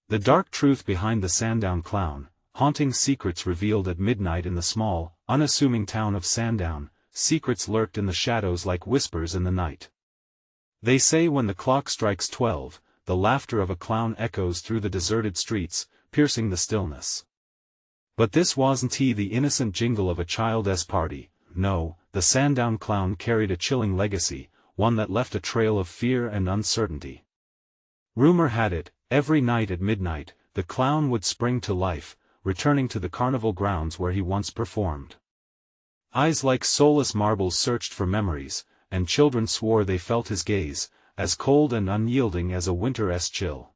The dark truth behind the Sandown clown, haunting secrets revealed at midnight in the small, unassuming town of Sandown. Secrets lurked in the shadows like whispers in the night. They say when the clock strikes 12, the laughter of a clown echoes through the deserted streets, piercing the stillness. But this wasn't the innocent jingle of a child's party. No, the Sandown clown carried a chilling legacy, one that left a trail of fear and uncertainty. Rumor had it, every night at midnight, the clown would spring to life, returning to the carnival grounds where he once performed. Eyes like soulless marbles searched for memories, and children swore they felt his gaze, as cold and unyielding as a winter's chill.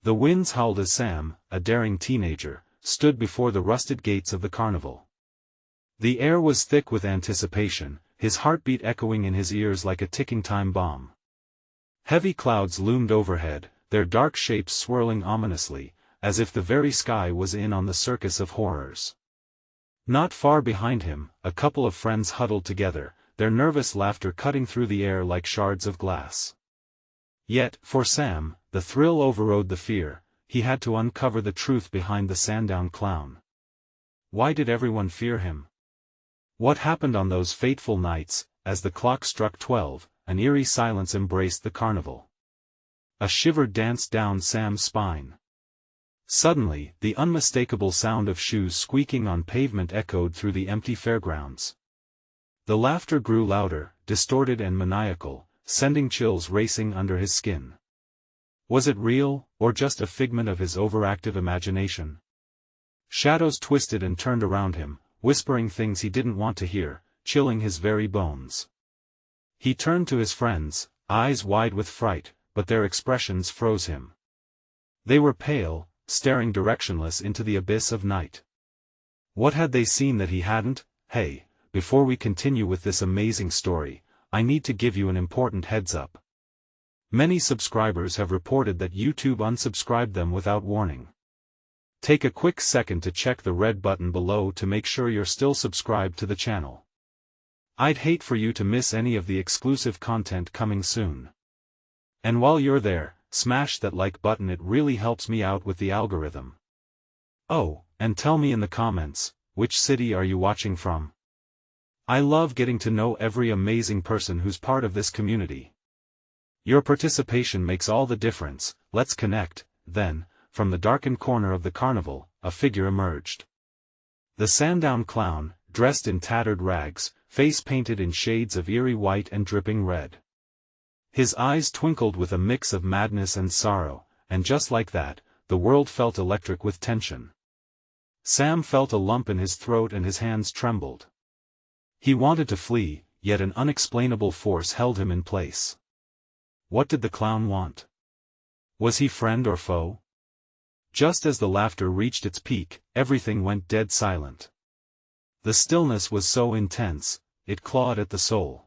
The winds howled as Sam, a daring teenager, stood before the rusted gates of the carnival. The air was thick with anticipation, his heartbeat echoing in his ears like a ticking time bomb. Heavy clouds loomed overhead, their dark shapes swirling ominously, as if the very sky was in on the circus of horrors. Not far behind him, a couple of friends huddled together, their nervous laughter cutting through the air like shards of glass. Yet, for Sam, the thrill overrode the fear. He had to uncover the truth behind the Sandown clown. Why did everyone fear him? What happened on those fateful nights? As the clock struck 12, an eerie silence embraced the carnival. A shiver danced down Sam's spine. Suddenly, the unmistakable sound of shoes squeaking on pavement echoed through the empty fairgrounds. The laughter grew louder, distorted and maniacal, sending chills racing under his skin. Was it real, or just a figment of his overactive imagination? Shadows twisted and turned around him, whispering things he didn't want to hear, chilling his very bones. He turned to his friends, eyes wide with fright, but their expressions froze him. They were pale, staring directionless into the abyss of night. What had they seen that he hadn't? Hey, before we continue with this amazing story, I need to give you an important heads up. Many subscribers have reported that YouTube unsubscribed them without warning. Take a quick second to check the red button below to make sure you're still subscribed to the channel. I'd hate for you to miss any of the exclusive content coming soon. And while you're there, smash that like button, it really helps me out with the algorithm. Oh, and tell me in the comments, which city are you watching from? I love getting to know every amazing person who's part of this community. Your participation makes all the difference. Let's connect. Then, from the darkened corner of the carnival, a figure emerged. The Sandown clown, dressed in tattered rags, face painted in shades of eerie white and dripping red. His eyes twinkled with a mix of madness and sorrow, and just like that, the world felt electric with tension. Sam felt a lump in his throat and his hands trembled. He wanted to flee, yet an unexplainable force held him in place. What did the clown want? Was he friend or foe? Just as the laughter reached its peak, everything went dead silent. The stillness was so intense, it clawed at the soul.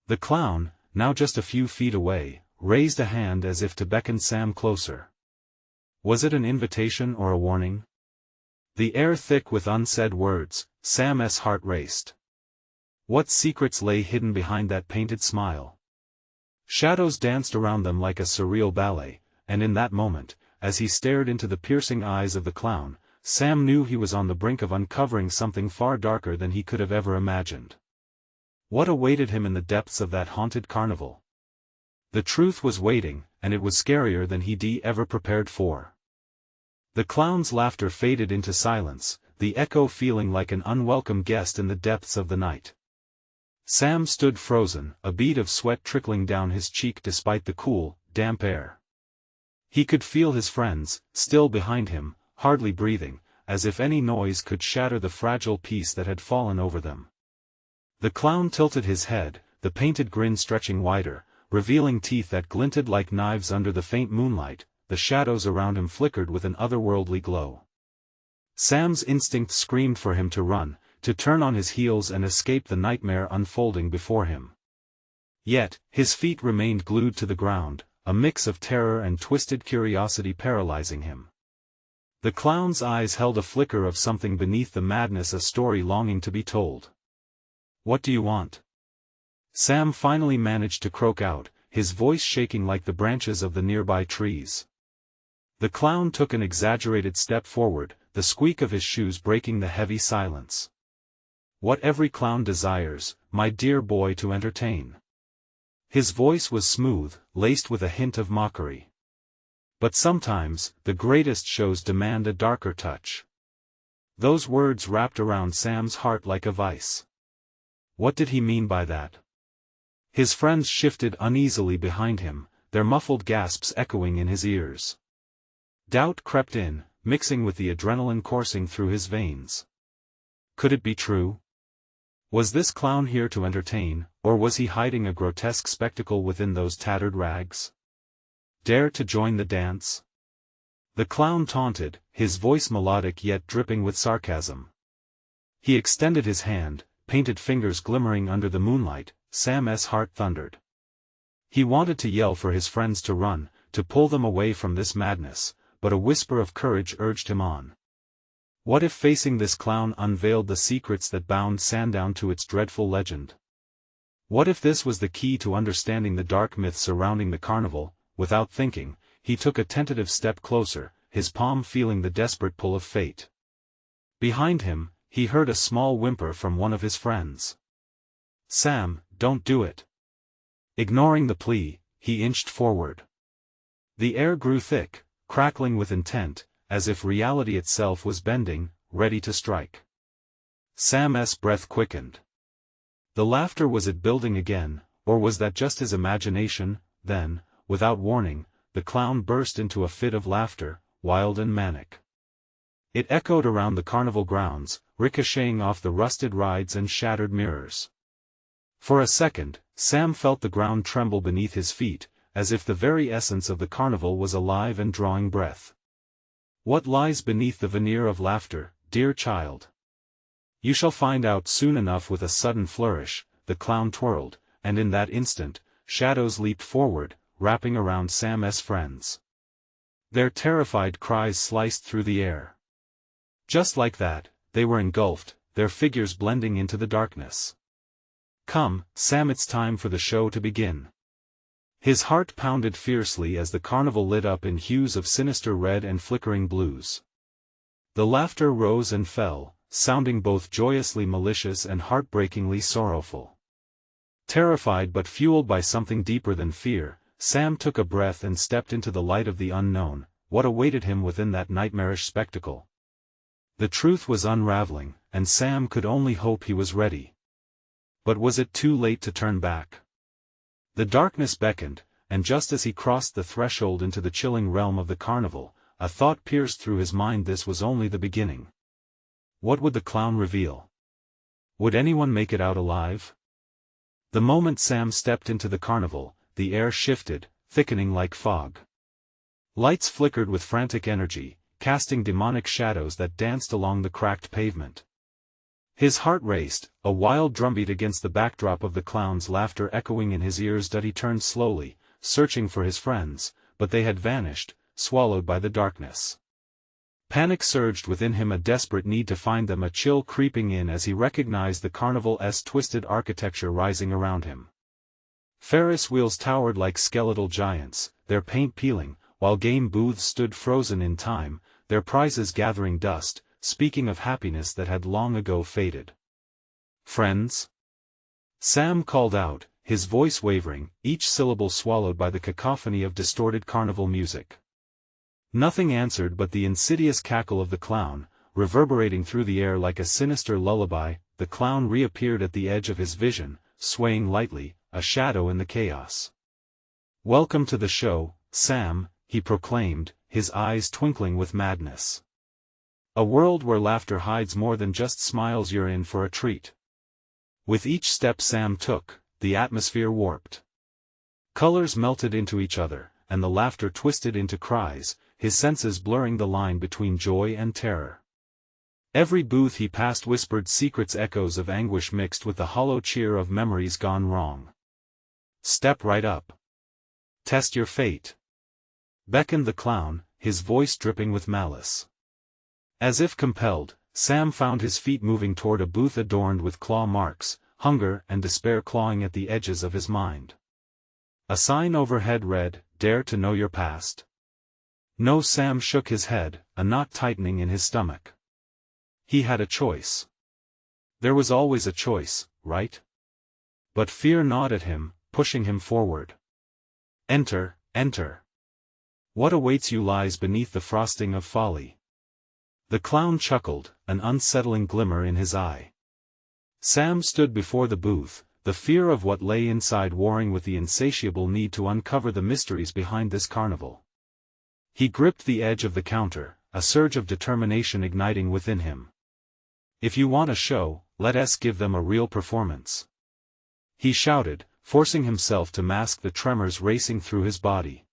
The clown, now just a few feet away, raised a hand as if to beckon Sam closer. Was it an invitation or a warning? The air thick with unsaid words, Sam's heart raced. What secrets lay hidden behind that painted smile? Shadows danced around them like a surreal ballet, and in that moment, as he stared into the piercing eyes of the clown, Sam knew he was on the brink of uncovering something far darker than he could have ever imagined. What awaited him in the depths of that haunted carnival? The truth was waiting, and it was scarier than he'd ever prepared for. The clown's laughter faded into silence, the echo feeling like an unwelcome guest in the depths of the night. Sam stood frozen, a bead of sweat trickling down his cheek despite the cool, damp air. He could feel his friends, still behind him, hardly breathing, as if any noise could shatter the fragile peace that had fallen over them. The clown tilted his head, the painted grin stretching wider, revealing teeth that glinted like knives under the faint moonlight. The shadows around him flickered with an otherworldly glow. Sam's instinct screamed for him to run, to turn on his heels and escape the nightmare unfolding before him. Yet, his feet remained glued to the ground, a mix of terror and twisted curiosity paralyzing him. The clown's eyes held a flicker of something beneath the madness, a story longing to be told. What do you want? Sam finally managed to croak out, his voice shaking like the branches of the nearby trees. The clown took an exaggerated step forward, the squeak of his shoes breaking the heavy silence. "What every clown desires, my dear boy, to entertain." His voice was smooth, laced with a hint of mockery. "But sometimes, the greatest shows demand a darker touch." Those words wrapped around Sam's heart like a vice. What did he mean by that? His friends shifted uneasily behind him, their muffled gasps echoing in his ears. Doubt crept in, mixing with the adrenaline coursing through his veins. Could it be true? Was this clown here to entertain, or was he hiding a grotesque spectacle within those tattered rags? Dare to join the dance? The clown taunted, his voice melodic yet dripping with sarcasm. He extended his hand, painted fingers glimmering under the moonlight. Sam's heart thundered. He wanted to yell for his friends to run, to pull them away from this madness, but a whisper of courage urged him on. What if facing this clown unveiled the secrets that bound Sandown to its dreadful legend? What if this was the key to understanding the dark myths surrounding the carnival? Without thinking, he took a tentative step closer, his palm feeling the desperate pull of fate. Behind him, he heard a small whimper from one of his friends. "Sam, don't do it." Ignoring the plea, he inched forward. The air grew thick, crackling with intent, as if reality itself was bending, ready to strike. Sam's breath quickened. The laughter, was it building again, or was that just his imagination? Then, without warning, the clown burst into a fit of laughter, wild and manic. It echoed around the carnival grounds, ricocheting off the rusted rides and shattered mirrors. For a second, Sam felt the ground tremble beneath his feet, as if the very essence of the carnival was alive and drawing breath. What lies beneath the veneer of laughter, dear child? You shall find out soon enough. With a sudden flourish, the clown twirled, and in that instant, shadows leaped forward, wrapping around Sam's friends. Their terrified cries sliced through the air. Just like that, they were engulfed, their figures blending into the darkness. "Come, Sam, it's time for the show to begin." His heart pounded fiercely as the carnival lit up in hues of sinister red and flickering blues. The laughter rose and fell, sounding both joyously malicious and heartbreakingly sorrowful. Terrified but fueled by something deeper than fear, Sam took a breath and stepped into the light of the unknown. What awaited him within that nightmarish spectacle? The truth was unraveling, and Sam could only hope he was ready. But was it too late to turn back? The darkness beckoned, and just as he crossed the threshold into the chilling realm of the carnival, a thought pierced through his mind. This was only the beginning. What would the clown reveal? Would anyone make it out alive? The moment Sam stepped into the carnival, the air shifted, thickening like fog. Lights flickered with frantic energy, casting demonic shadows that danced along the cracked pavement. His heart raced, a wild drumbeat against the backdrop of the clown's laughter echoing in his ears. He turned slowly, searching for his friends, but they had vanished, swallowed by the darkness. Panic surged within him, a desperate need to find them, a chill creeping in as he recognized the carnival's twisted architecture rising around him. Ferris wheels towered like skeletal giants, their paint peeling, while game booths stood frozen in time, their prizes gathering dust, speaking of happiness that had long ago faded. "Friends?" Sam called out, his voice wavering, each syllable swallowed by the cacophony of distorted carnival music. Nothing answered but the insidious cackle of the clown, reverberating through the air like a sinister lullaby. The clown reappeared at the edge of his vision, swaying lightly, a shadow in the chaos. "Welcome to the show, Sam," he proclaimed, his eyes twinkling with madness. "A world where laughter hides more than just smiles. You're in for a treat." With each step Sam took, the atmosphere warped. Colors melted into each other, and the laughter twisted into cries, his senses blurring the line between joy and terror. Every booth he passed whispered secrets, echoes of anguish mixed with the hollow cheer of memories gone wrong. "Step right up. Test your fate," beckoned the clown, his voice dripping with malice. As if compelled, Sam found his feet moving toward a booth adorned with claw marks, hunger and despair clawing at the edges of his mind. A sign overhead read, "Dare to know your past?" No, Sam shook his head, a knot tightening in his stomach. He had a choice. There was always a choice, right? But fear gnawed at him, pushing him forward. Enter, enter. What awaits you lies beneath the frosting of folly. The clown chuckled, an unsettling glimmer in his eye. Sam stood before the booth, the fear of what lay inside warring with the insatiable need to uncover the mysteries behind this carnival. He gripped the edge of the counter, a surge of determination igniting within him. If you want a show, let us give them a real performance. He shouted, forcing himself to mask the tremors racing through his body.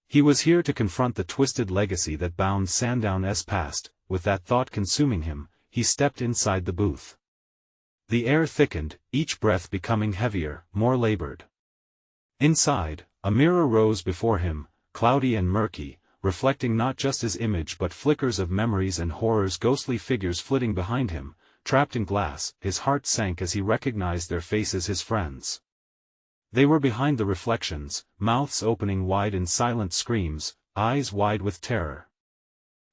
He was here to confront the twisted legacy that bound Sandown's past. With that thought consuming him, he stepped inside the booth. The air thickened, each breath becoming heavier, more labored. Inside, a mirror rose before him, cloudy and murky, reflecting not just his image but flickers of memories and horrors, ghostly figures flitting behind him, trapped in glass. His heart sank as he recognized their faces, his friends. They were behind the reflections, mouths opening wide in silent screams, eyes wide with terror.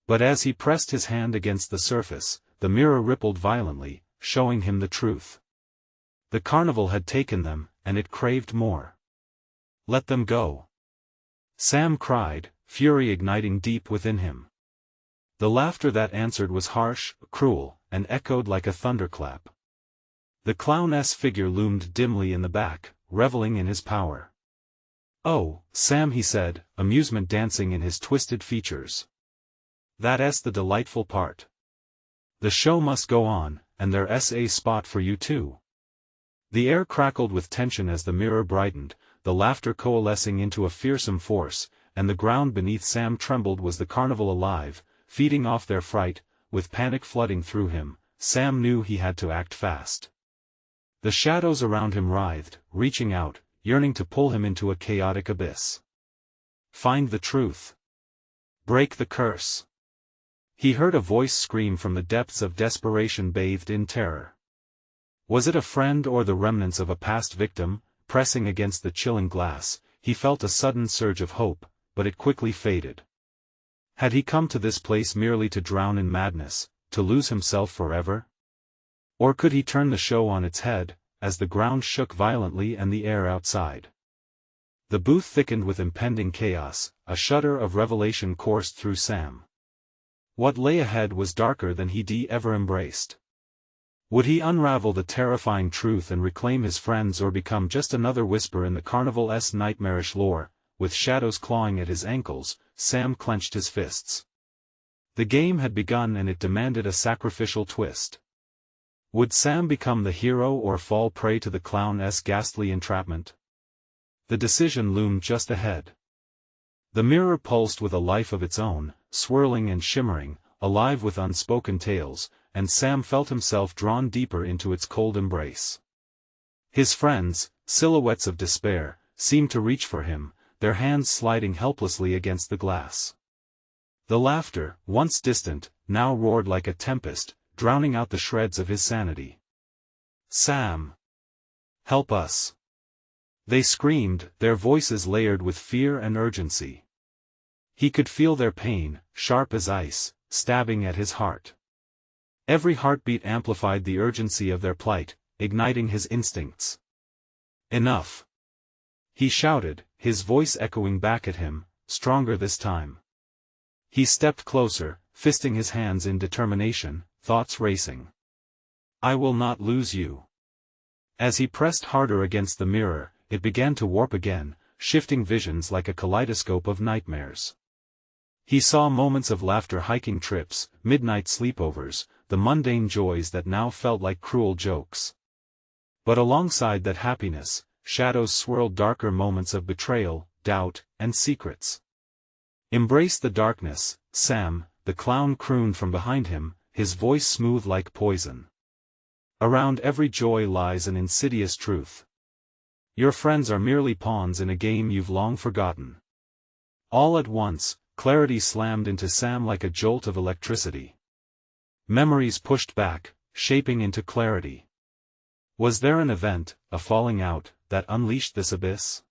But as he pressed his hand against the surface, the mirror rippled violently, showing him the truth. The carnival had taken them, and it craved more. Let them go. Sam cried, fury igniting deep within him. The laughter that answered was harsh, cruel, and echoed like a thunderclap. The clown's figure loomed dimly in the back, reveling in his power. "Oh, Sam," he said, amusement dancing in his twisted features. "That's the delightful part. The show must go on, and there's a spot for you too." The air crackled with tension as the mirror brightened, the laughter coalescing into a fearsome force, and the ground beneath Sam trembled. Was the carnival alive, feeding off their fright? With panic flooding through him, Sam knew he had to act fast. The shadows around him writhed, reaching out, yearning to pull him into a chaotic abyss. Find the truth. Break the curse. He heard a voice scream from the depths of desperation bathed in terror. Was it a friend or the remnants of a past victim? Pressing against the chilling glass, he felt a sudden surge of hope, but it quickly faded. Had he come to this place merely to drown in madness, to lose himself forever? Or could he turn the show on its head, as the ground shook violently and the air outside? The booth thickened with impending chaos, a shudder of revelation coursed through Sam. What lay ahead was darker than he'd ever embraced. Would he unravel the terrifying truth and reclaim his friends, or become just another whisper in the carnival's nightmarish lore? With shadows clawing at his ankles, Sam clenched his fists. The game had begun, and it demanded a sacrificial twist. Would Sam become the hero or fall prey to the clown's ghastly entrapment? The decision loomed just ahead. The mirror pulsed with a life of its own, swirling and shimmering, alive with unspoken tales, and Sam felt himself drawn deeper into its cold embrace. His friends, silhouettes of despair, seemed to reach for him, their hands sliding helplessly against the glass. The laughter, once distant, now roared like a tempest, drowning out the shreds of his sanity. "Sam! Help us!" They screamed, their voices layered with fear and urgency. He could feel their pain, sharp as ice, stabbing at his heart. Every heartbeat amplified the urgency of their plight, igniting his instincts. "Enough!" he shouted, his voice echoing back at him, stronger this time. He stepped closer, fisting his hands in determination, thoughts racing. "I will not lose you." As he pressed harder against the mirror, it began to warp again, shifting visions like a kaleidoscope of nightmares. He saw moments of laughter, hiking trips, midnight sleepovers, the mundane joys that now felt like cruel jokes. But alongside that happiness, shadows swirled, darker moments of betrayal, doubt, and secrets. "Embrace the darkness, Sam," the clown crooned from behind him, his voice smooth like poison. "Around every joy lies an insidious truth. Your friends are merely pawns in a game you've long forgotten." All at once, clarity slammed into Sam like a jolt of electricity. Memories pushed back, shaping into clarity. Was there an event, a falling out, that unleashed this abyss?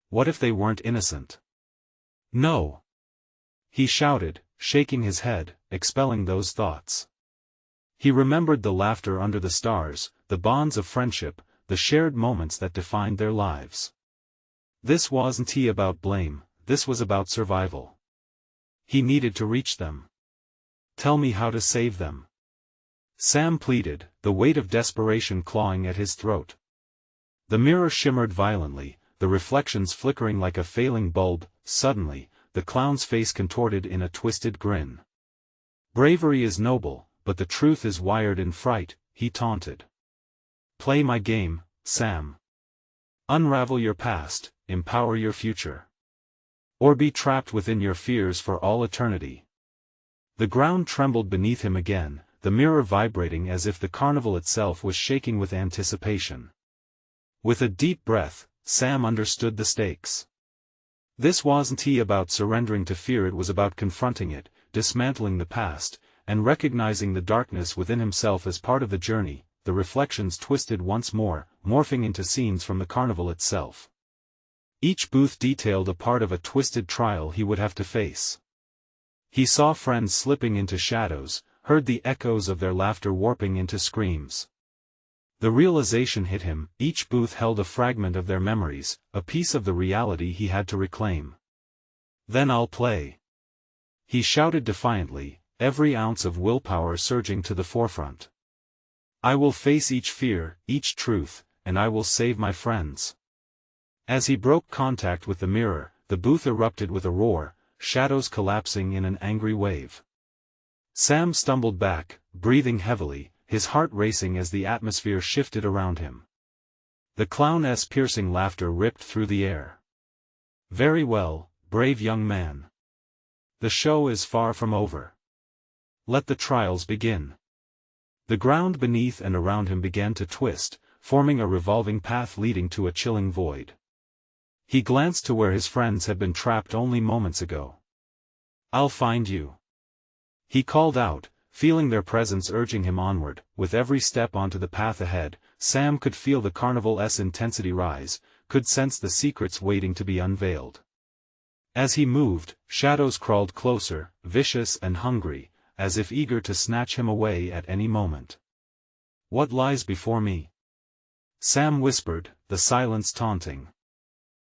What if they weren't innocent? No. He shouted, shaking his head, expelling those thoughts. He remembered the laughter under the stars, the bonds of friendship, the shared moments that defined their lives. This wasn't about blame, this was about survival. He needed to reach them. Tell me how to save them. Sam pleaded, the weight of desperation clawing at his throat. The mirror shimmered violently, the reflections flickering like a failing bulb. Suddenly, the clown's face contorted in a twisted grin. Bravery is noble, but the truth is wired in fright, he taunted. Play my game, Sam. Unravel your past, empower your future. Or be trapped within your fears for all eternity. The ground trembled beneath him again, the mirror vibrating as if the carnival itself was shaking with anticipation. With a deep breath, Sam understood the stakes. This wasn't about surrendering to fear, it was about confronting it, dismantling the past, and recognizing the darkness within himself as part of the journey. The reflections twisted once more, morphing into scenes from the carnival itself. Each booth detailed a part of a twisted trial he would have to face. He saw friends slipping into shadows, heard the echoes of their laughter warping into screams. The realization hit him, each booth held a fragment of their memories, a piece of the reality he had to reclaim. Then I'll play. He shouted defiantly, every ounce of willpower surging to the forefront. I will face each fear, each truth, and I will save my friends. As he broke contact with the mirror, the booth erupted with a roar, shadows collapsing in an angry wave. Sam stumbled back, breathing heavily, his heart racing as the atmosphere shifted around him. The clown's piercing laughter ripped through the air. Very well, brave young man. The show is far from over. Let the trials begin. The ground beneath and around him began to twist, forming a revolving path leading to a chilling void. He glanced to where his friends had been trapped only moments ago. I'll find you. He called out, feeling their presence urging him onward. With every step onto the path ahead, Sam could feel the carnival's intensity rise, could sense the secrets waiting to be unveiled. As he moved, shadows crawled closer, vicious and hungry, as if eager to snatch him away at any moment. What lies before me? Sam whispered, the silence taunting.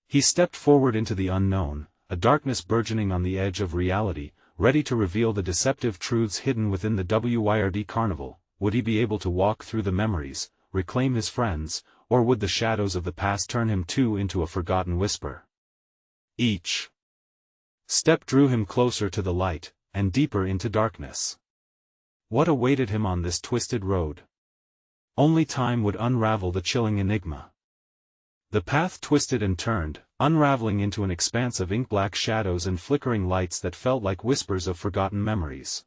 He stepped forward into the unknown, a darkness burgeoning on the edge of reality, ready to reveal the deceptive truths hidden within the WYRD carnival. Would he be able to walk through the memories, reclaim his friends, or would the shadows of the past turn him too into a forgotten whisper? Each step drew him closer to the light, and deeper into darkness. What awaited him on this twisted road? Only time would unravel the chilling enigma. The path twisted and turned, unraveling into an expanse of ink-black shadows and flickering lights that felt like whispers of forgotten memories.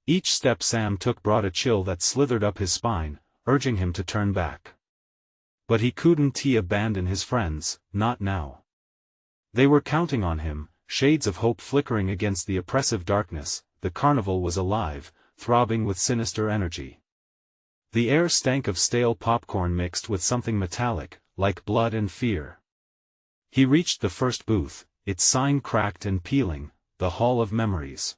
Each step Sam took brought a chill that slithered up his spine, urging him to turn back. But he couldn't abandon his friends, not now. They were counting on him, shades of hope flickering against the oppressive darkness. The carnival was alive, throbbing with sinister energy. The air stank of stale popcorn mixed with something metallic, like blood and fear. He reached the first booth, its sign cracked and peeling, the Hall of Memories.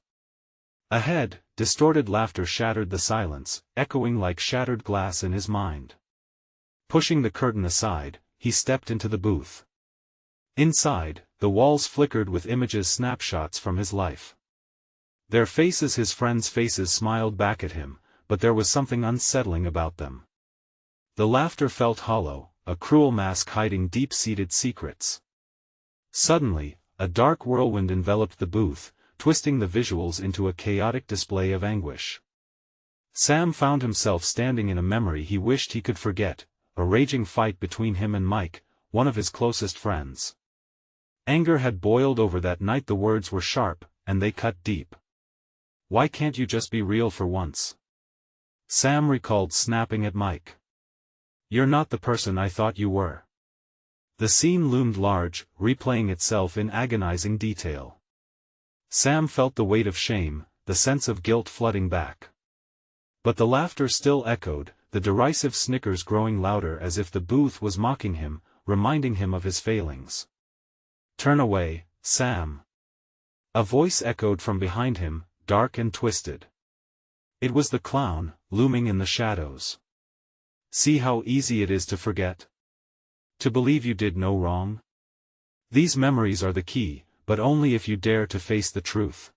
Ahead, distorted laughter shattered the silence, echoing like shattered glass in his mind. Pushing the curtain aside, he stepped into the booth. Inside, the walls flickered with images, snapshots from his life. Their faces, his friends' faces, smiled back at him, but there was something unsettling about them. The laughter felt hollow, a cruel mask hiding deep-seated secrets. Suddenly, a dark whirlwind enveloped the booth, twisting the visuals into a chaotic display of anguish. Sam found himself standing in a memory he wished he could forget, a raging fight between him and Mike, one of his closest friends. Anger had boiled over that night. The words were sharp, and they cut deep. Why can't you just be real for once? Sam recalled snapping at Mike. You're not the person I thought you were. The scene loomed large, replaying itself in agonizing detail. Sam felt the weight of shame, the sense of guilt flooding back. But the laughter still echoed, the derisive snickers growing louder as if the booth was mocking him, reminding him of his failings. Turn away, Sam. A voice echoed from behind him, dark and twisted. It was the clown, looming in the shadows. See how easy it is to forget? To believe you did no wrong? These memories are the key, but only if you dare to face the truth.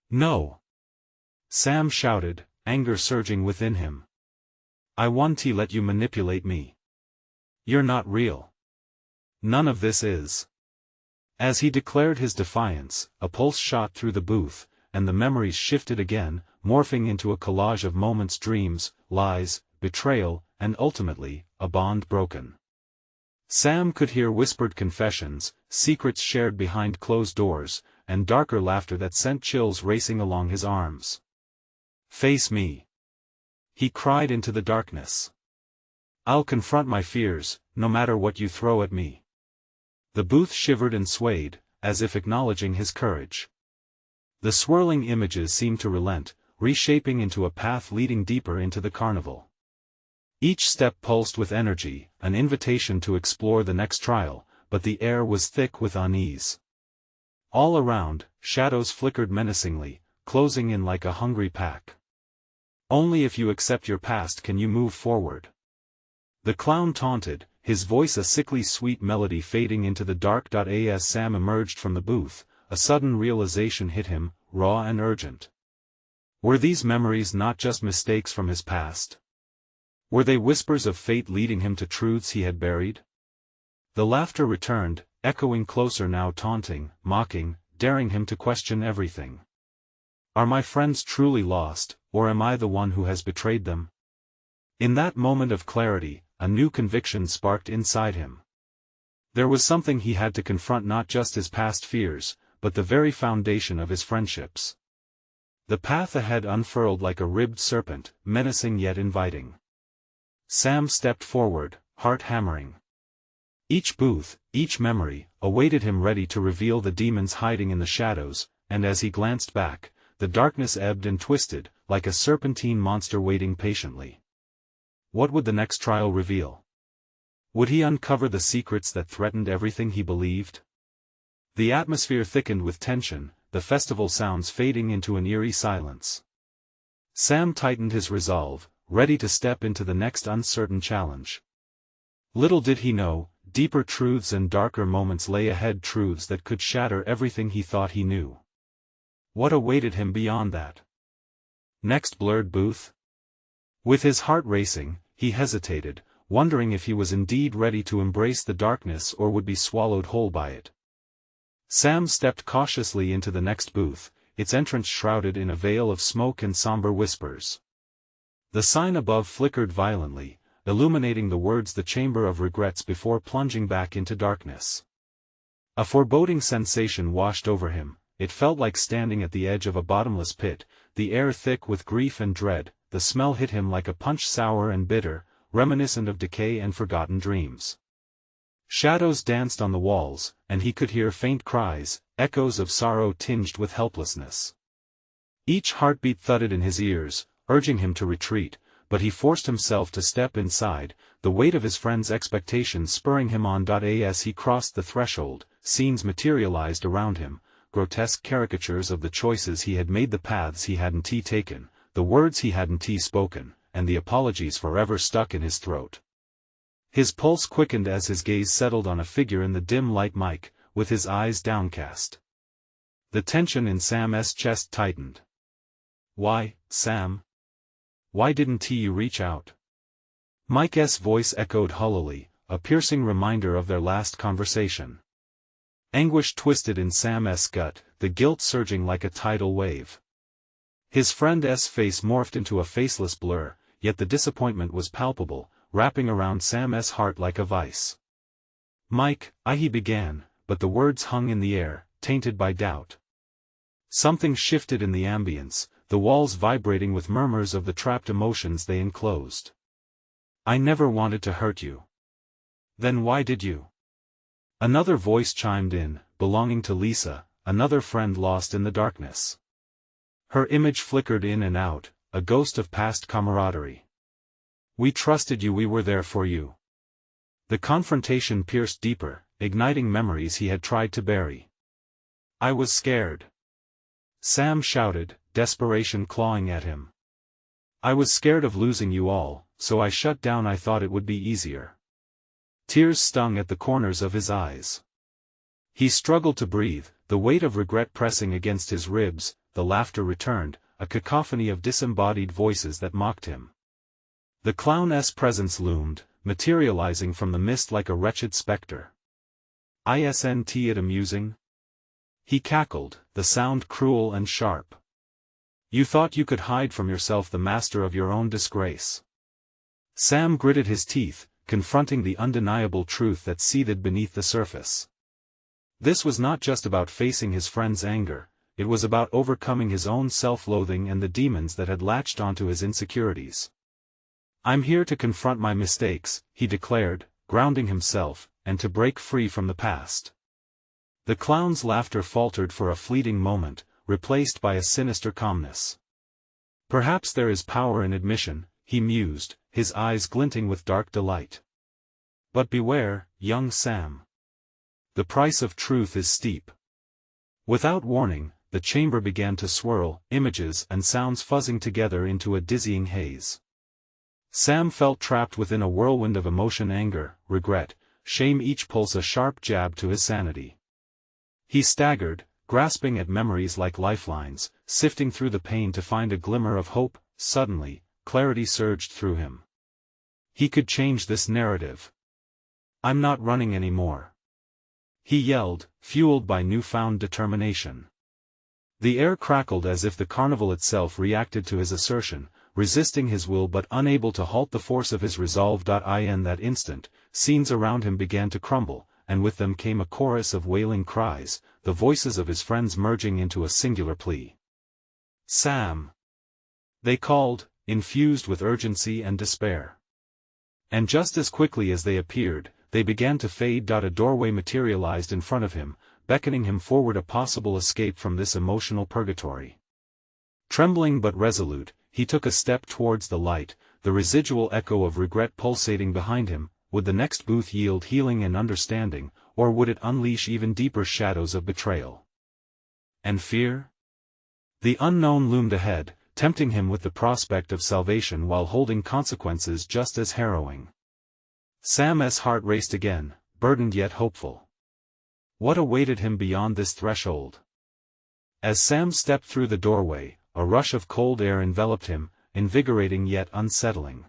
No! Sam shouted, anger surging within him. I won't let you manipulate me. You're not real. None of this is. As he declared his defiance, a pulse shot through the booth, and the memories shifted again, morphing into a collage of moments, dreams, lies, betrayal, and ultimately, a bond broken. Sam could hear whispered confessions, secrets shared behind closed doors, and darker laughter that sent chills racing along his arms. Face me! He cried into the darkness. I'll confront my fears, no matter what you throw at me. The booth shivered and swayed, as if acknowledging his courage. The swirling images seemed to relent, reshaping into a path leading deeper into the carnival. Each step pulsed with energy, an invitation to explore the next trial, but the air was thick with unease. All around, shadows flickered menacingly, closing in like a hungry pack. Only if you accept your past can you move forward. The clown taunted, his voice a sickly sweet melody fading into the dark. As Sam emerged from the booth, a sudden realization hit him, raw and urgent. Were these memories not just mistakes from his past? Were they whispers of fate leading him to truths he had buried? The laughter returned, echoing closer now, taunting, mocking, daring him to question everything. Are my friends truly lost, or am I the one who has betrayed them? In that moment of clarity, a new conviction sparked inside him. There was something he had to confront, not just his past fears, but the very foundation of his friendships. The path ahead unfurled like a ribbed serpent, menacing yet inviting. Sam stepped forward, heart hammering. Each booth, each memory, awaited him ready to reveal the demons hiding in the shadows, and as he glanced back, the darkness ebbed and twisted, like a serpentine monster waiting patiently. What would the next trial reveal? Would he uncover the secrets that threatened everything he believed? The atmosphere thickened with tension, the festival sounds fading into an eerie silence. Sam tightened his resolve, ready to step into the next uncertain challenge. Little did he know, deeper truths and darker moments lay ahead, truths that could shatter everything he thought he knew. What awaited him beyond that? Next blurred booth? With his heart racing, he hesitated, wondering if he was indeed ready to embrace the darkness or would be swallowed whole by it. Sam stepped cautiously into the next booth, its entrance shrouded in a veil of smoke and somber whispers. The sign above flickered violently, illuminating the words "The Chamber of Regrets" before plunging back into darkness. A foreboding sensation washed over him. It felt like standing at the edge of a bottomless pit, the air thick with grief and dread. The smell hit him like a punch, sour and bitter, reminiscent of decay and forgotten dreams. Shadows danced on the walls, and he could hear faint cries, echoes of sorrow tinged with helplessness. Each heartbeat thudded in his ears, urging him to retreat, but he forced himself to step inside, the weight of his friend's expectations spurring him on. As he crossed the threshold, scenes materialized around him, grotesque caricatures of the choices he had made, the paths he hadn't taken, the words he hadn't spoken, and the apologies forever stuck in his throat. His pulse quickened as his gaze settled on a figure in the dim light, Mike, with his eyes downcast. The tension in Sam's chest tightened. Why, Sam? Why didn't you reach out? Mike's voice echoed hollowly, a piercing reminder of their last conversation. Anguish twisted in Sam's gut, the guilt surging like a tidal wave. His friend's face morphed into a faceless blur, yet the disappointment was palpable, wrapping around Sam's heart like a vice. Mike, he began, but the words hung in the air, tainted by doubt. Something shifted in the ambience, the walls vibrating with murmurs of the trapped emotions they enclosed. I never wanted to hurt you. Then why did you? Another voice chimed in, belonging to Lisa, another friend lost in the darkness. Her image flickered in and out, a ghost of past camaraderie. We trusted you, we were there for you. The confrontation pierced deeper, igniting memories he had tried to bury. I was scared. Sam shouted, desperation clawing at him. I was scared of losing you all, so I shut down. I thought it would be easier. Tears stung at the corners of his eyes. He struggled to breathe, the weight of regret pressing against his ribs. The laughter returned, a cacophony of disembodied voices that mocked him. The clown's presence loomed, materializing from the mist like a wretched specter. Isn't it amusing? He cackled, the sound cruel and sharp. You thought you could hide from yourself, the master of your own disgrace. Sam gritted his teeth, confronting the undeniable truth that seethed beneath the surface. This was not just about facing his friend's anger, it was about overcoming his own self-loathing and the demons that had latched onto his insecurities. I'm here to confront my mistakes, he declared, grounding himself, and to break free from the past. The clown's laughter faltered for a fleeting moment, replaced by a sinister calmness. Perhaps there is power in admission, he mused, his eyes glinting with dark delight. But beware, young Sam. The price of truth is steep. Without warning, the chamber began to swirl, images and sounds fuzzing together into a dizzying haze. Sam felt trapped within a whirlwind of emotion, anger, regret, shame, each pulse a sharp jab to his sanity. He staggered, grasping at memories like lifelines, sifting through the pain to find a glimmer of hope. Suddenly, clarity surged through him. He could change this narrative. I'm not running anymore. He yelled, fueled by newfound determination. The air crackled as if the carnival itself reacted to his assertion, resisting his will but unable to halt the force of his resolve. In that instant, scenes around him began to crumble, and with them came a chorus of wailing cries, the voices of his friends merging into a singular plea. Sam! They called, infused with urgency and despair. And just as quickly as they appeared, they began to fade. A doorway materialized in front of him, beckoning him forward, a possible escape from this emotional purgatory. Trembling but resolute, he took a step towards the light, the residual echo of regret pulsating behind him. Would the next booth yield healing and understanding, or would it unleash even deeper shadows of betrayal and fear? The unknown loomed ahead, tempting him with the prospect of salvation while holding consequences just as harrowing. Sam's heart raced again, burdened yet hopeful. What awaited him beyond this threshold? As Sam stepped through the doorway, a rush of cold air enveloped him, invigorating yet unsettling.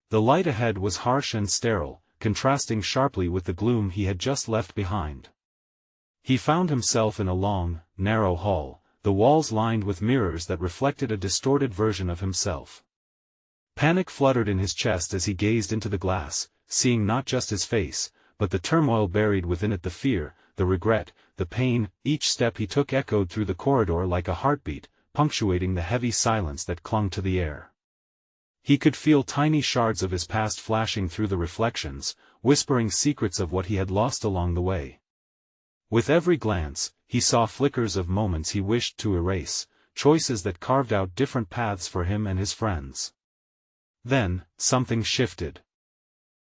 The light ahead was harsh and sterile, contrasting sharply with the gloom he had just left behind. He found himself in a long, narrow hall, the walls lined with mirrors that reflected a distorted version of himself. Panic fluttered in his chest as he gazed into the glass, seeing not just his face, but the turmoil buried within it, the fear, the regret, the pain. Each step he took echoed through the corridor like a heartbeat, punctuating the heavy silence that clung to the air. He could feel tiny shards of his past flashing through the reflections, whispering secrets of what he had lost along the way. With every glance, he saw flickers of moments he wished to erase, choices that carved out different paths for him and his friends. Then, something shifted.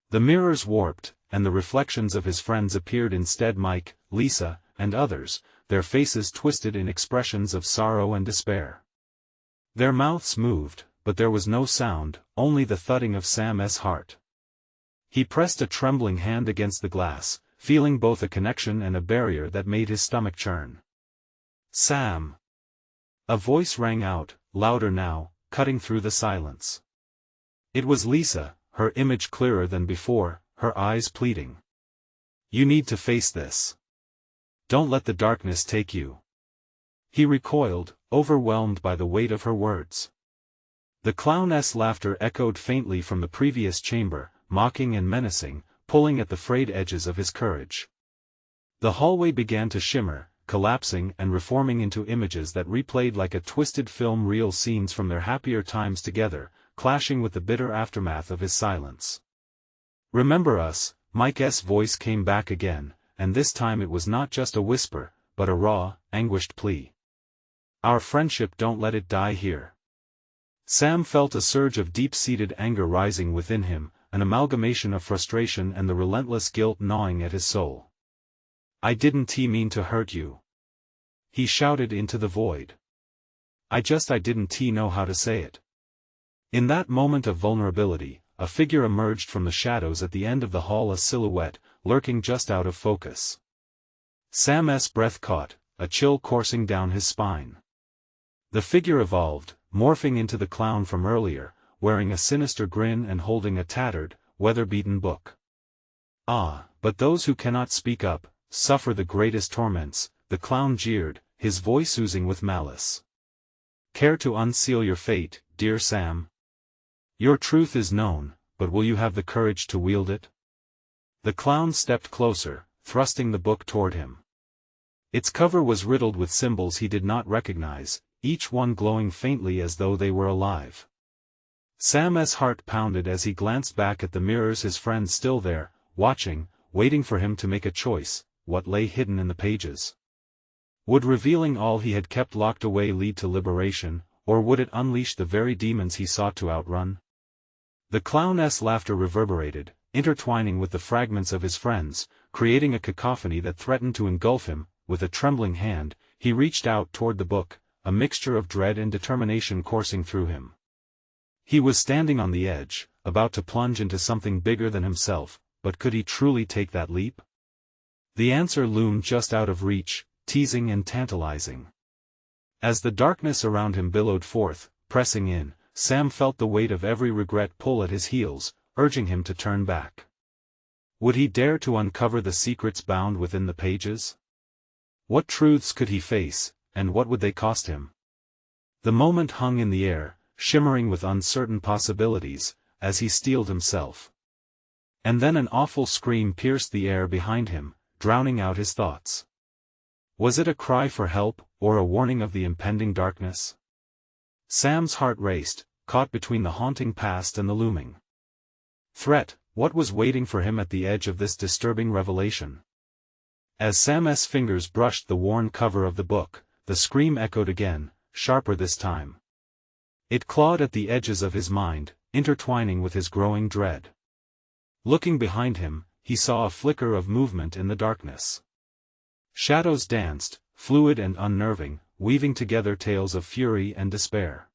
The mirrors warped, and the reflections of his friends appeared instead. Mike, Lisa, and others, their faces twisted in expressions of sorrow and despair. Their mouths moved, but there was no sound, only the thudding of Sam's heart. He pressed a trembling hand against the glass, feeling both a connection and a barrier that made his stomach churn. Sam! A voice rang out, louder now, cutting through the silence. It was Lisa, her image clearer than before, her eyes pleading. You need to face this. Don't let the darkness take you. He recoiled, overwhelmed by the weight of her words. The clown's laughter echoed faintly from the previous chamber, mocking and menacing, pulling at the frayed edges of his courage. The hallway began to shimmer, collapsing and reforming into images that replayed like a twisted film reel, scenes from their happier times together, clashing with the bitter aftermath of his silence. Remember us, Mike's voice came back again, and this time it was not just a whisper, but a raw, anguished plea. Our friendship, don't let it die here. Sam felt a surge of deep-seated anger rising within him, an amalgamation of frustration and the relentless guilt gnawing at his soul. I didn't mean to hurt you. He shouted into the void. I didn't know how to say it. In that moment of vulnerability, a figure emerged from the shadows at the end of the hall, a silhouette, lurking just out of focus. Sam's breath caught, a chill coursing down his spine. The figure evolved, morphing into the clown from earlier, wearing a sinister grin and holding a tattered, weather-beaten book. "Ah, but those who cannot speak up, suffer the greatest torments," the clown jeered, his voice oozing with malice. "Care to unseal your fate, dear Sam? Your truth is known, but will you have the courage to wield it?" The clown stepped closer, thrusting the book toward him. Its cover was riddled with symbols he did not recognize, each one glowing faintly as though they were alive. Sam's heart pounded as he glanced back at the mirrors, his friends still there, watching, waiting for him to make a choice. What lay hidden in the pages? Would revealing all he had kept locked away lead to liberation, or would it unleash the very demons he sought to outrun? The clown's laughter reverberated, intertwining with the fragments of his friends, creating a cacophony that threatened to engulf him. With a trembling hand, he reached out toward the book, a mixture of dread and determination coursing through him. He was standing on the edge, about to plunge into something bigger than himself, but could he truly take that leap? The answer loomed just out of reach, teasing and tantalizing. As the darkness around him billowed forth, pressing in, Sam felt the weight of every regret pull at his heels, urging him to turn back. Would he dare to uncover the secrets bound within the pages? What truths could he face, and what would they cost him? The moment hung in the air, shimmering with uncertain possibilities, as he steeled himself. And then an awful scream pierced the air behind him, drowning out his thoughts. Was it a cry for help, or a warning of the impending darkness? Sam's heart raced, caught between the haunting past and the looming threat. What was waiting for him at the edge of this disturbing revelation? As Sam's fingers brushed the worn cover of the book, the scream echoed again, sharper this time. It clawed at the edges of his mind, intertwining with his growing dread. Looking behind him, he saw a flicker of movement in the darkness. Shadows danced, fluid and unnerving, weaving together tales of fury and despair.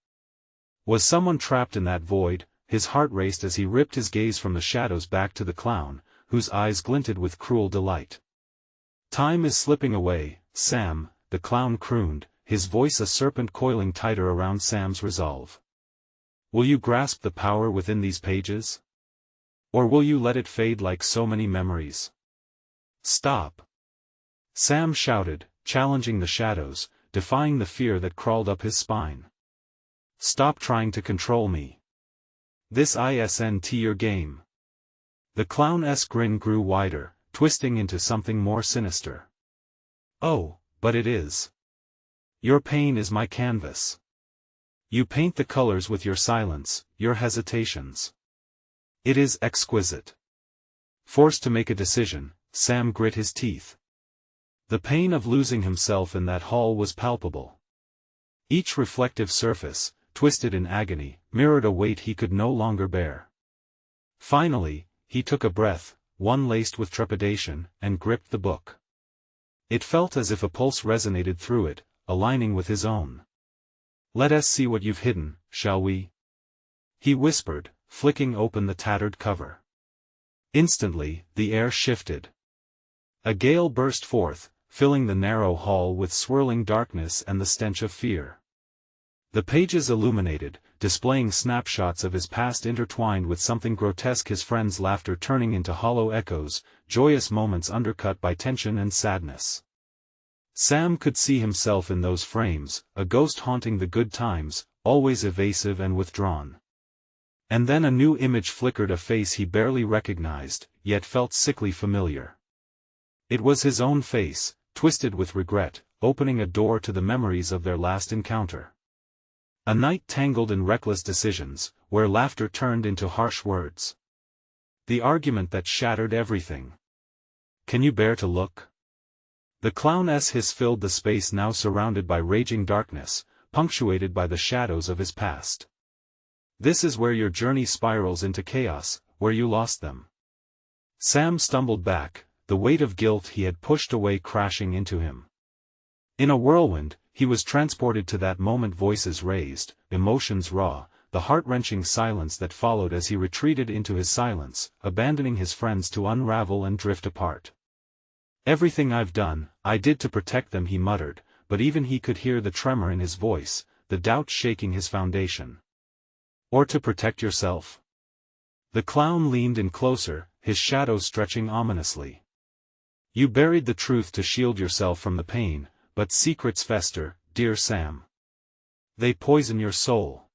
Was someone trapped in that void? His heart raced as he ripped his gaze from the shadows back to the clown, whose eyes glinted with cruel delight. "Time is slipping away, Sam," the clown crooned, his voice a serpent coiling tighter around Sam's resolve. "Will you grasp the power within these pages? Or will you let it fade like so many memories?" "Stop!" Sam shouted, challenging the shadows, defying the fear that crawled up his spine. "Stop trying to control me. This isn't your game." The clown's grin grew wider, twisting into something more sinister. "Oh, but it is. Your pain is my canvas. You paint the colors with your silence, your hesitations. It is exquisite." Forced to make a decision, Sam grit his teeth. The pain of losing himself in that hall was palpable. Each reflective surface, twisted in agony, mirrored a weight he could no longer bear. Finally, he took a breath, one laced with trepidation, and gripped the book. It felt as if a pulse resonated through it, aligning with his own. "Let us see what you've hidden, shall we?" he whispered, flicking open the tattered cover. Instantly, the air shifted. A gale burst forth, filling the narrow hall with swirling darkness and the stench of fear. The pages illuminated, displaying snapshots of his past intertwined with something grotesque, his friends' laughter turning into hollow echoes, joyous moments undercut by tension and sadness. Sam could see himself in those frames, a ghost haunting the good times, always evasive and withdrawn. And then a new image flickered, a face he barely recognized, yet felt sickly familiar. It was his own face, twisted with regret, opening a door to the memories of their last encounter. A night tangled in reckless decisions, where laughter turned into harsh words. The argument that shattered everything. "Can you bear to look?" The clown's hiss filled the space now surrounded by raging darkness, punctuated by the shadows of his past. "This is where your journey spirals into chaos, where you lost them." Sam stumbled back, the weight of guilt he had pushed away crashing into him. In a whirlwind, he was transported to that moment, voices raised, emotions raw, the heart-wrenching silence that followed as he retreated into his silence, abandoning his friends to unravel and drift apart. "Everything I've done, I did to protect them," he muttered, but even he could hear the tremor in his voice, the doubt shaking his foundation. "Or to protect yourself?" The clown leaned in closer, his shadow stretching ominously. "You buried the truth to shield yourself from the pain, but secrets fester, dear Sam. They poison your soul."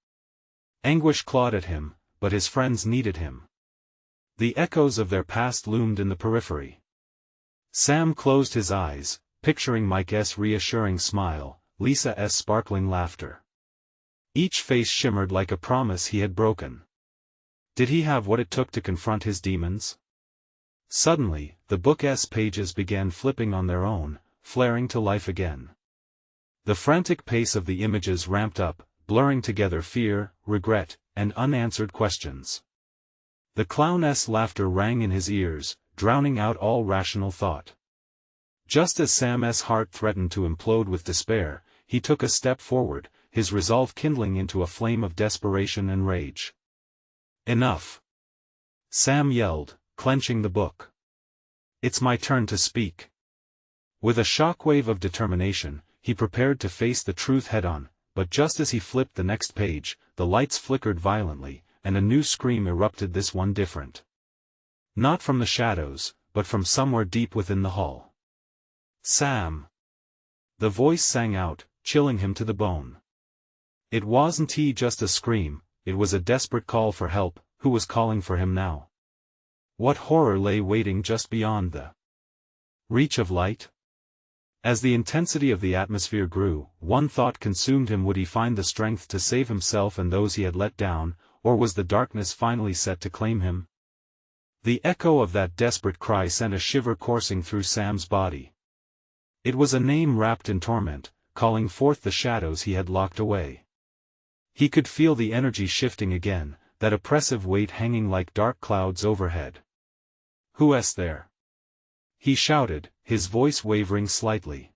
Anguish clawed at him, but his friends needed him. The echoes of their past loomed in the periphery. Sam closed his eyes, picturing Mike's reassuring smile, Lisa's sparkling laughter. Each face shimmered like a promise he had broken. Did he have what it took to confront his demons? Suddenly, the book's pages began flipping on their own, flaring to life again. The frantic pace of the images ramped up, blurring together fear, regret, and unanswered questions. The clown's laughter rang in his ears, drowning out all rational thought. Just as Sam's heart threatened to implode with despair, he took a step forward, his resolve kindling into a flame of desperation and rage. "Enough!" Sam yelled, clenching the book. "It's my turn to speak." With a shockwave of determination, he prepared to face the truth head-on, but just as he flipped the next page, the lights flickered violently, and a new scream erupted, this one different. Not from the shadows, but from somewhere deep within the hall. "Sam!" The voice sang out, chilling him to the bone. It wasn't just a scream, it was a desperate call for help. Who was calling for him now? What horror lay waiting just beyond the reach of light? As the intensity of the atmosphere grew, one thought consumed him: would he find the strength to save himself and those he had let down, or was the darkness finally set to claim him? The echo of that desperate cry sent a shiver coursing through Sam's body. It was a name wrapped in torment, calling forth the shadows he had locked away. He could feel the energy shifting again, that oppressive weight hanging like dark clouds overhead. "Who's there?" he shouted, his voice wavering slightly.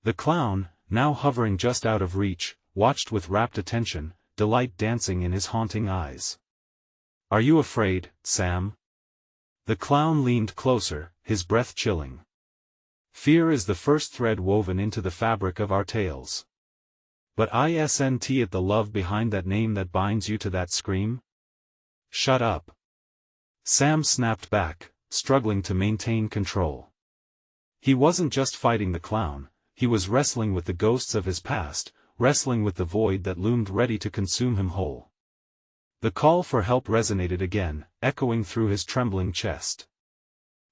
The clown, now hovering just out of reach, watched with rapt attention, delight dancing in his haunting eyes. "Are you afraid, Sam?" The clown leaned closer, his breath chilling. "Fear is the first thread woven into the fabric of our tales. But isn't it the love behind that name that binds you to that scream?" "Shut up!" Sam snapped back, struggling to maintain control. He wasn't just fighting the clown, he was wrestling with the ghosts of his past, wrestling with the void that loomed ready to consume him whole. The call for help resonated again, echoing through his trembling chest.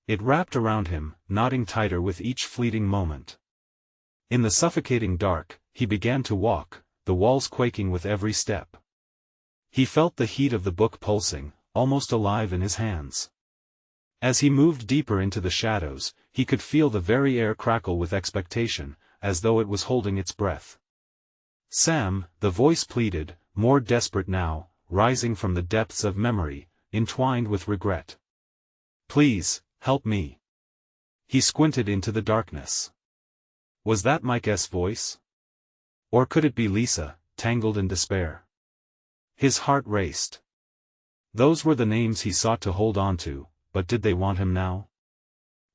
It wrapped around him, knotting tighter with each fleeting moment. In the suffocating dark, he began to walk, the walls quaking with every step. He felt the heat of the book pulsing, almost alive in his hands. As he moved deeper into the shadows, he could feel the very air crackle with expectation, as though it was holding its breath. "Sam," the voice pleaded, more desperate now, rising from the depths of memory, entwined with regret. "Please, help me." He squinted into the darkness. Was that Mike's voice? Or could it be Lisa, tangled in despair? His heart raced. Those were the names he sought to hold on to, but did they want him now?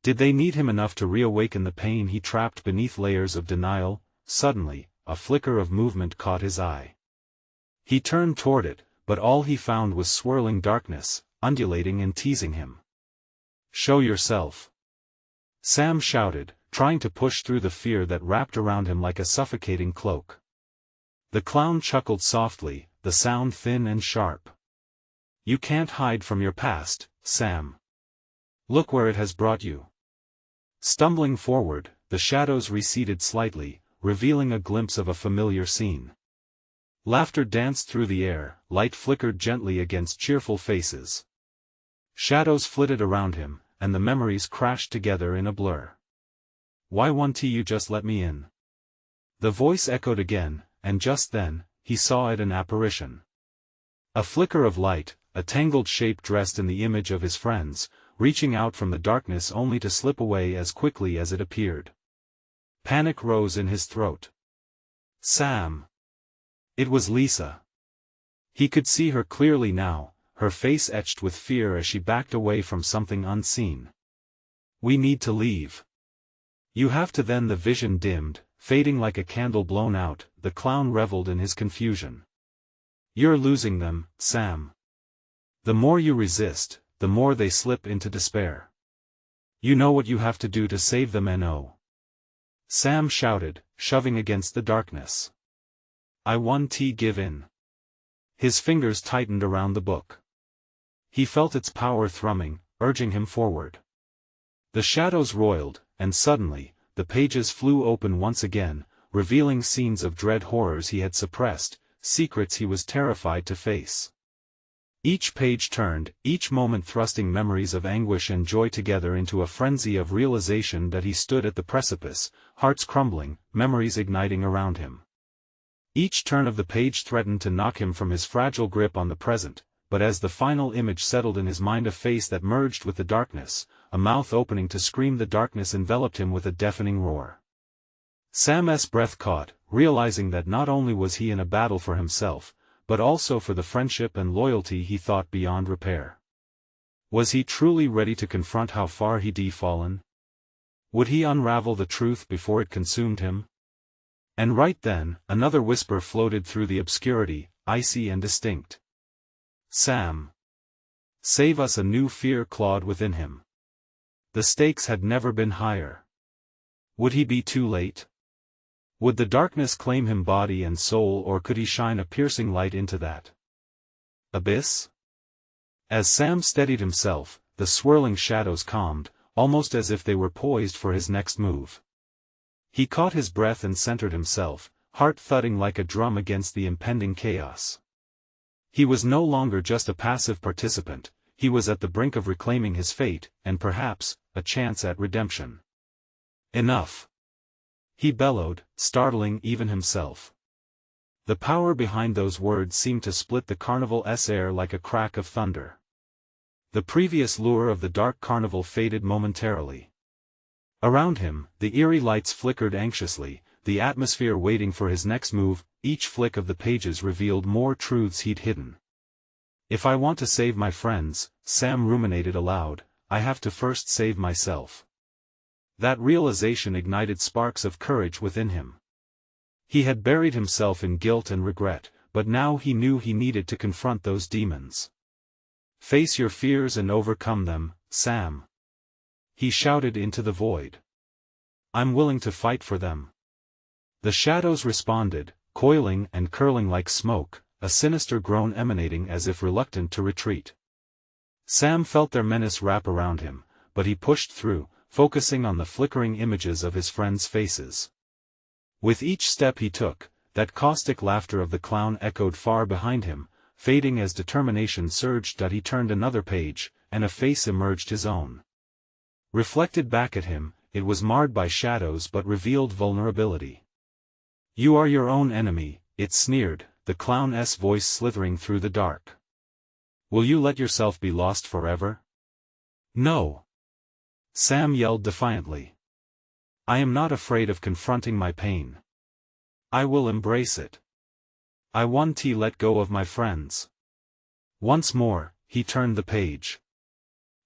Did they need him enough to reawaken the pain he trapped beneath layers of denial? Suddenly, a flicker of movement caught his eye. He turned toward it, but all he found was swirling darkness, undulating and teasing him. "Show yourself!" Sam shouted, trying to push through the fear that wrapped around him like a suffocating cloak. The clown chuckled softly, the sound thin and sharp. "You can't hide from your past, Sam. Look where it has brought you." Stumbling forward, the shadows receded slightly, revealing a glimpse of a familiar scene. Laughter danced through the air, light flickered gently against cheerful faces. Shadows flitted around him, and the memories crashed together in a blur. "Why won't you just let me in?" The voice echoed again, and just then, he saw it, an apparition. A flicker of light, a tangled shape dressed in the image of his friends, reaching out from the darkness only to slip away as quickly as it appeared. Panic rose in his throat. Sam. It was Lisa. He could see her clearly now, her face etched with fear as she backed away from something unseen. We need to leave. You have to. Then the vision dimmed, fading like a candle blown out. The clown reveled in his confusion. You're losing them, Sam. The more you resist, the more they slip into despair. You know what you have to do to save them. No. Sam shouted, shoving against the darkness. I won't give in. His fingers tightened around the book. He felt its power thrumming, urging him forward. The shadows roiled, and suddenly, the pages flew open once again, revealing scenes of dread horrors he had suppressed, secrets he was terrified to face. Each page turned, each moment thrusting memories of anguish and joy together into a frenzy of realization that he stood at the precipice, hearts crumbling, memories igniting around him. Each turn of the page threatened to knock him from his fragile grip on the present, but as the final image settled in his mind, a face that merged with the darkness, a mouth opening to scream. The darkness enveloped him with a deafening roar. Sam's breath caught, realizing that not only was he in a battle for himself, but also for the friendship and loyalty he thought beyond repair. Was he truly ready to confront how far he'd fallen? Would he unravel the truth before it consumed him? And right then, another whisper floated through the obscurity, icy and distinct. Sam. Save us! A new fear clawed within him. The stakes had never been higher. Would he be too late? Would the darkness claim him body and soul, or could he shine a piercing light into that abyss? As Sam steadied himself, the swirling shadows calmed, almost as if they were poised for his next move. He caught his breath and centered himself, heart thudding like a drum against the impending chaos. He was no longer just a passive participant, he was at the brink of reclaiming his fate, and perhaps, a chance at redemption. Enough! He bellowed, startling even himself. The power behind those words seemed to split the carnival's air like a crack of thunder. The previous lure of the dark carnival faded momentarily. Around him, the eerie lights flickered anxiously, the atmosphere waiting for his next move. Each flick of the pages revealed more truths he'd hidden. If I want to save my friends, Sam ruminated aloud, I have to first save myself. That realization ignited sparks of courage within him. He had buried himself in guilt and regret, but now he knew he needed to confront those demons. Face your fears and overcome them, Sam. He shouted into the void. I'm willing to fight for them. The shadows responded, coiling and curling like smoke, a sinister groan emanating as if reluctant to retreat. Sam felt their menace wrap around him, but he pushed through, focusing on the flickering images of his friends' faces. With each step he took, that caustic laughter of the clown echoed far behind him, fading as determination surged. He turned another page, and a face emerged, his own. Reflected back at him, it was marred by shadows but revealed vulnerability. You are your own enemy, it sneered, the clown's voice slithering through the dark. Will you let yourself be lost forever? No. Sam yelled defiantly. I am not afraid of confronting my pain. I will embrace it. I won't let go of my friends. Once more, he turned the page.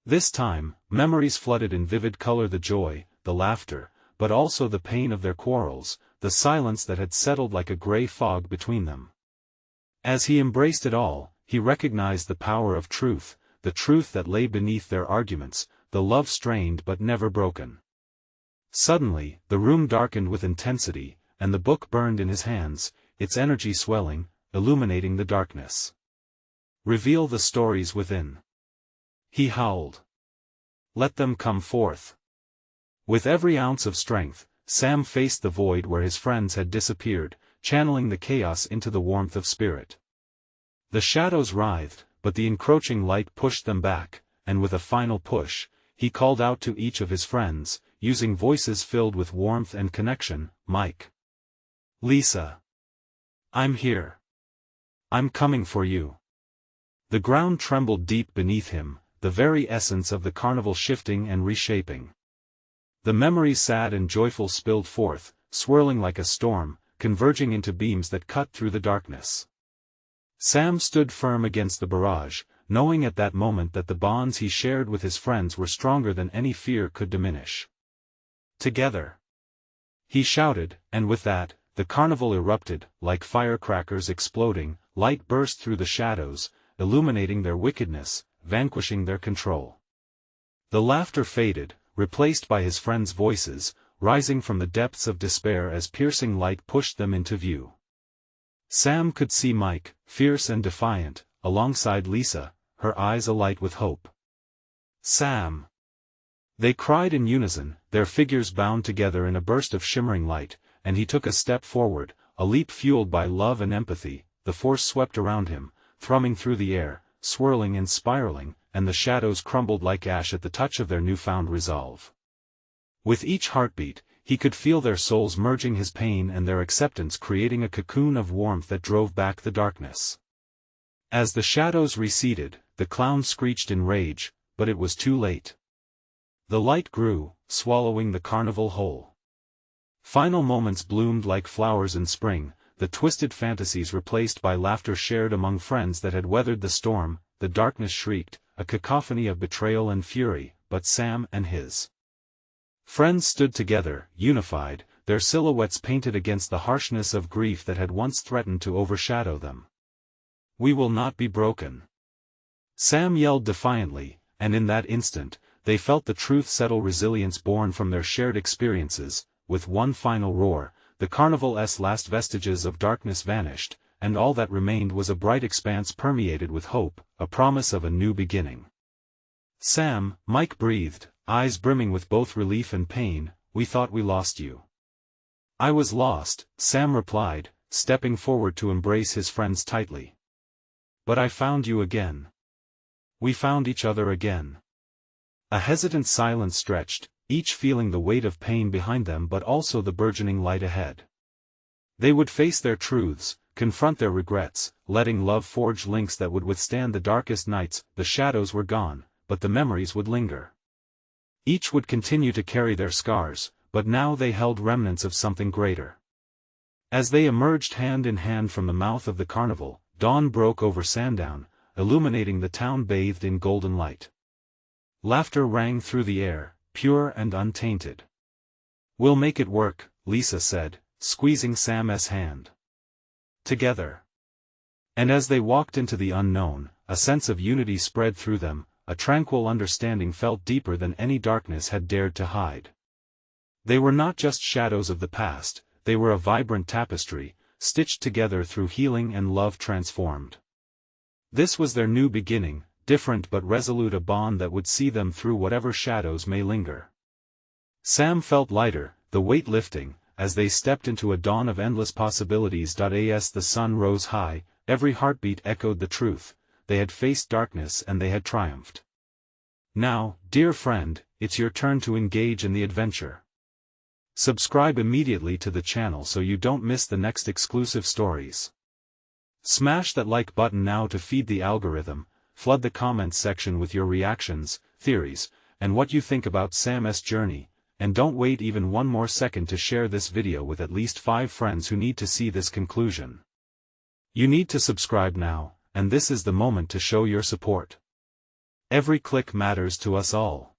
This time, memories flooded in vivid color, the joy, the laughter, but also the pain of their quarrels, the silence that had settled like a gray fog between them. As he embraced it all, he recognized the power of truth, the truth that lay beneath their arguments, the love strained but never broken. Suddenly, the room darkened with intensity, and the book burned in his hands, its energy swelling, illuminating the darkness. Reveal the stories within. He howled. Let them come forth. With every ounce of strength, Sam faced the void where his friends had disappeared, channeling the chaos into the warmth of spirit. The shadows writhed, but the encroaching light pushed them back, and with a final push, he called out to each of his friends, using voices filled with warmth and connection, Mike. Lisa. I'm here. I'm coming for you. The ground trembled deep beneath him, the very essence of the carnival shifting and reshaping. The memories sad and joyful spilled forth, swirling like a storm, converging into beams that cut through the darkness. Sam stood firm against the barrage, knowing at that moment that the bonds he shared with his friends were stronger than any fear could diminish. Together, he shouted, and with that, the carnival erupted, like firecrackers exploding. Light burst through the shadows, illuminating their wickedness, vanquishing their control. The laughter faded, replaced by his friends' voices, rising from the depths of despair as piercing light pushed them into view. Sam could see Mike, fierce and defiant, alongside Lisa, her eyes alight with hope. "Sam!" They cried in unison, their figures bound together in a burst of shimmering light, and he took a step forward, a leap fueled by love and empathy. The force swept around him, thrumming through the air, swirling and spiraling, and the shadows crumbled like ash at the touch of their newfound resolve. With each heartbeat, he could feel their souls merging, his pain and their acceptance creating a cocoon of warmth that drove back the darkness. As the shadows receded, the clown screeched in rage, but it was too late. The light grew, swallowing the carnival whole. Final moments bloomed like flowers in spring, the twisted fantasies replaced by laughter shared among friends that had weathered the storm. The darkness shrieked, a cacophony of betrayal and fury, but Sam and his friends stood together, unified, their silhouettes painted against the harshness of grief that had once threatened to overshadow them. "We will not be broken," Sam yelled defiantly, and in that instant, they felt the truth settle, resilience born from their shared experiences. With one final roar, the carnival's last vestiges of darkness vanished, and all that remained was a bright expanse permeated with hope, a promise of a new beginning. "Sam," Mike breathed, eyes brimming with both relief and pain, "we thought we lost you." "I was lost," Sam replied, stepping forward to embrace his friends tightly. "But I found you again. We found each other again." A hesitant silence stretched, each feeling the weight of pain behind them but also the burgeoning light ahead. They would face their truths, confront their regrets, letting love forge links that would withstand the darkest nights. The shadows were gone, but the memories would linger. Each would continue to carry their scars, but now they held remnants of something greater. As they emerged hand in hand from the mouth of the carnival, dawn broke over Sandown, illuminating the town bathed in golden light. Laughter rang through the air, pure and untainted. "We'll make it work," Lisa said, squeezing Sam's hand. "Together." And as they walked into the unknown, a sense of unity spread through them, a tranquil understanding felt deeper than any darkness had dared to hide. They were not just shadows of the past, they were a vibrant tapestry, stitched together through healing and love transformed. This was their new beginning, different but resolute, a bond that would see them through whatever shadows may linger. Sam felt lighter, the weight lifting, as they stepped into a dawn of endless possibilities. As the sun rose high, every heartbeat echoed the truth: they had faced darkness and they had triumphed. Now, dear friend, it's your turn to engage in the adventure. Subscribe immediately to the channel so you don't miss the next exclusive stories. Smash that like button now to feed the algorithm. Flood the comments section with your reactions, theories, and what you think about Sam's journey, and don't wait even one more second to share this video with at least 5 friends who need to see this conclusion. You need to subscribe now, and this is the moment to show your support. Every click matters to us all.